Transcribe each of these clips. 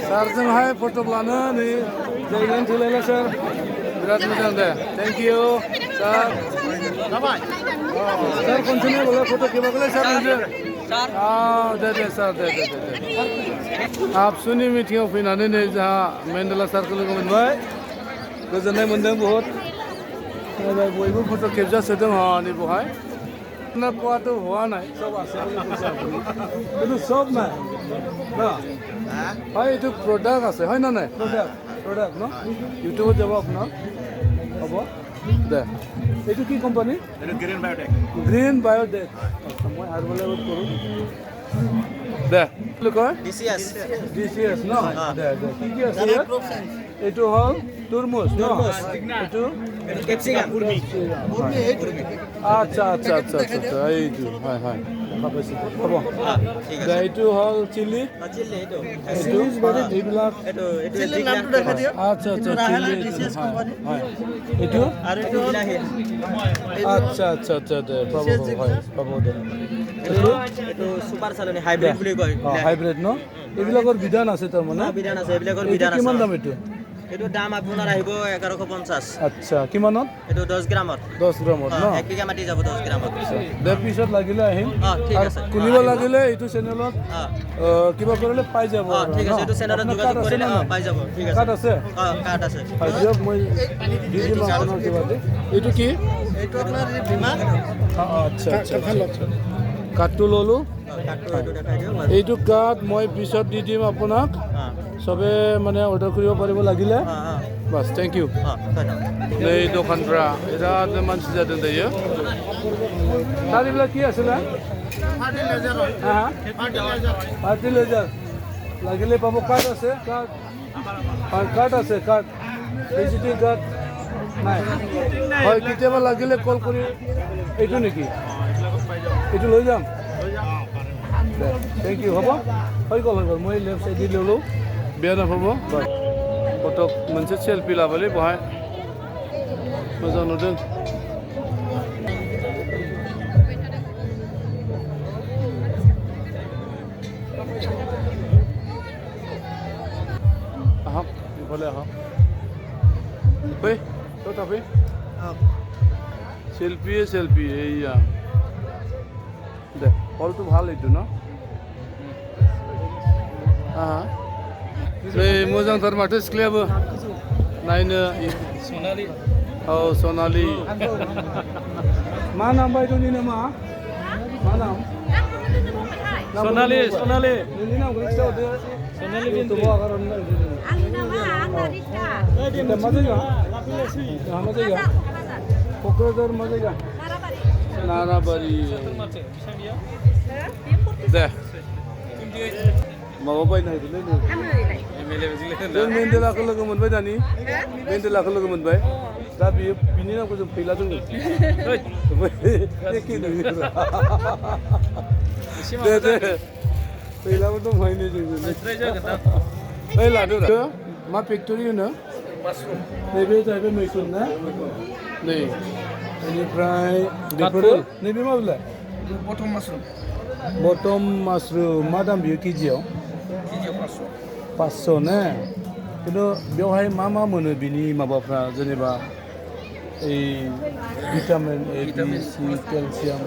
सारजोंहाय फट' लानो नै जायगायानो थोलायला सार बिराद मोजां दे थेंक इउ सार सार खनसेनो बोला फट' खेबाखैलाय सार नोंजों दे सार दे आबसुनि मिटिंआव फैनानै नै जोंहा मेन्डेला सारखौ लोगो मोनबाय गोजोननाय मोनदों बहुद बयबो फट' खेबजासोदों नै बहाय ना कोआतो हुआ नहीं सब কিন্তু সব নাই না হয় এইটো প্ৰডাক্ট আছে হয় না নাই প্ৰডাক্ট ন ইউটিউবত যাব আপোনাৰ হ'ব দে এইটো কি কোম্পানী এইটো গ্ৰীণ বায়োটেক মই হাৰ্বলেবত কৰোঁ দে লোক ডিচিএছ ন দে কি আছে এইটো হ'ল তুৰমুজ ন এইটো ক্যাপসিকাম আচ্ছা এইটো হয় হ'ব এইটো হ'ল চিলি এইবিলাক আচ্ছা হয় এইটো আচ্ছা দে পাব দে এইটো সুপাৰ চালনী হাইব্ৰিড বুলি কয় হাইব্ৰিড ন এইবিলাকৰ বিধান আছে তাৰমানে বিধান আছে এইবিলাকৰ বিধান আছে কিমান দাম এইটো এইটো দাম আপোনাৰ আহিব 1150 আচ্ছা কিমানত এইটো 10 গ্ৰামত ন 1 বিঘা মাটি যাব 10 গ্ৰামত দে পিছত লাগিলে আহিম ঠিক আছে খুলিব লাগিলে এইটো চেনেলত কিবা কৰিলে পাই যাব ঠিক আছে এইটো চেনেলত যোগাযোগ কৰিলে পাই যাব ঠিক আছে কাৰ্ড আছে কাৰ্ড আছে দিয়ক মই দি দিম আপোনাৰ কিবা এইটো কি এইটো আপোনাৰ বীমা আচ্ছা কাৰ্ডটো ল'লোঁ এইটো কাৰ্ড মই পিছত দি দিম আপোনাক সবে মানে অৰ্ডাৰ কৰিব পাৰিব লাগিলে বাস থ্যাংক ইউ नै दखानफ्रा बिराद मानसि जादों दायो सारिब्ला কি আছিল ফার্টিলাইজার লাগিলে পাব কার্ড আছে কার্ড আছে কার্ড ভিজিটিং কার্ড নাই হয় কেতিয়াবা লাগিলে কল কৰি এইটো নেকি এইটো লৈ যাম থ্যাংক ইউ হ'ব হৈ গ'ল মই লেফট সাইড দি ললোঁ बेया नाफाब फट' मोनसे सेल्फि लाबायलै बहाय मोजां नुदों आहक इफाले आहक फै थाफै सेल्फि एया दे हलটো ভাল এইটো ন मोजांथार माथो सिख्लायाबो नायनो सनालि मा नाम बायद'नि नामा मा नाम सनालि नोंनि नामखौ खिथाहरदो सनालि इउटुबाव आगारहरनो नागिरदों आंनि नामा नारिता मा जायगा क'क्राझार मा जायगा नाराबारि दे माबा बायनो नागिरदोंलै जों मेन्डेलाखौ लोगो मोनबाय दानि मेन्डेलाखौ लोगो मोनबाय दा बिनि नामखौ जों फैला दोङो दे फैलाबो दंहायनो जों ओइ लादो मा फेक्ट'रि होनो नैबे जाहैबाय मैखुन ना नै बेनिफ्राय बेफोरो नैबे मा बिलाय बटम मासरुम मा दाम बियो केजियाव 500 ने किन्तु बेवहाय मा मोनो बिनि माबाफ्रा जेनेबा এই vitamin A B C calcium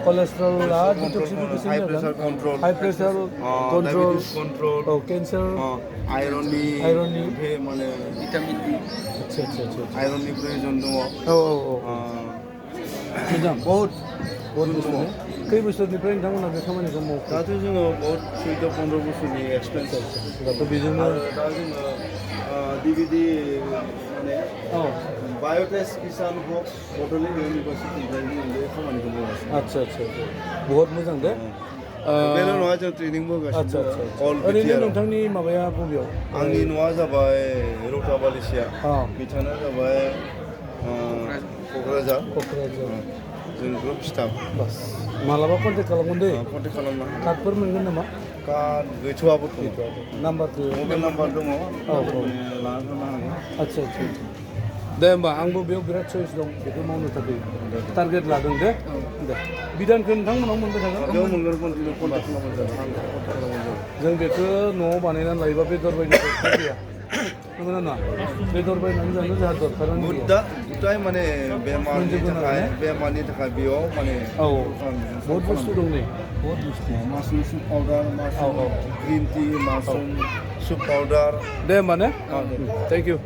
cholesterol আর ডিটক্সিফিকেশন হাই প্রেসার কন্ট্রোল ও ক্যান্সার আয়রন মানে ভিটামিন ডি আচ্ছা আয়রনनि প্রয়োজন दङ मोजां बहुत मोजां खै बोसोरनिफ्राय नोंथांमोना बे खामानिखौ मावो दाथ' जोङो बहुत 14-15 बोसोरनि एक्सपिरियेन्स दाथ' बेजोंनो दा जोङो डिभिडि माने बायोटेक किसान हक बड'लेण्ड इउनिभार्सिटिनिफ्राय जों बे खामानिखौ मावगासिनो आচ্ছা बहुत मोजां दे बेल' नङा जों ट्रेनिंबो होगासिनो ओरैनो नोंथांनि माबाया बबेयाव आंनि न'आ जाबाय रौताबालिसिया बिथाङा जाबाय क'क्राझार जों ग्रुप स्टाफ बास मालाबा कन्टेक्ट खालामगोन दे कन्टेक्ट खालामना कार्डफोर मोनगोन नामा कार्ड गैथ'आबो नाम्बारखौ मबाइल नाम्बार दङ लाना थांनो हागोन आচ্ছা दे होमबा आंबो बेयाव बिराद चइस दं बेखौ मावनो थाखाय टारगेट लादों दे बिधानखौ नोंथांमोनाव मोनबाय थागोन बेयाव मोनगोन कन्टिनिउ कन्टेक्ट खालामबाय थागोन जों बेखौ न'आव बानायनानै लायोबा बेदर बायनो दरखार गैया नंगौना नङा बेदर बायनानै जानो जोंहा दरखारानो गैया बुद्धाय माने बेमारनि थाखाय बेयाव माने औ बहुत बुस्थु दं नै बहुत बुस्थु mushroom soup powder mushroom green tea mushroom soup powder दे होमबा ने थेंक इउ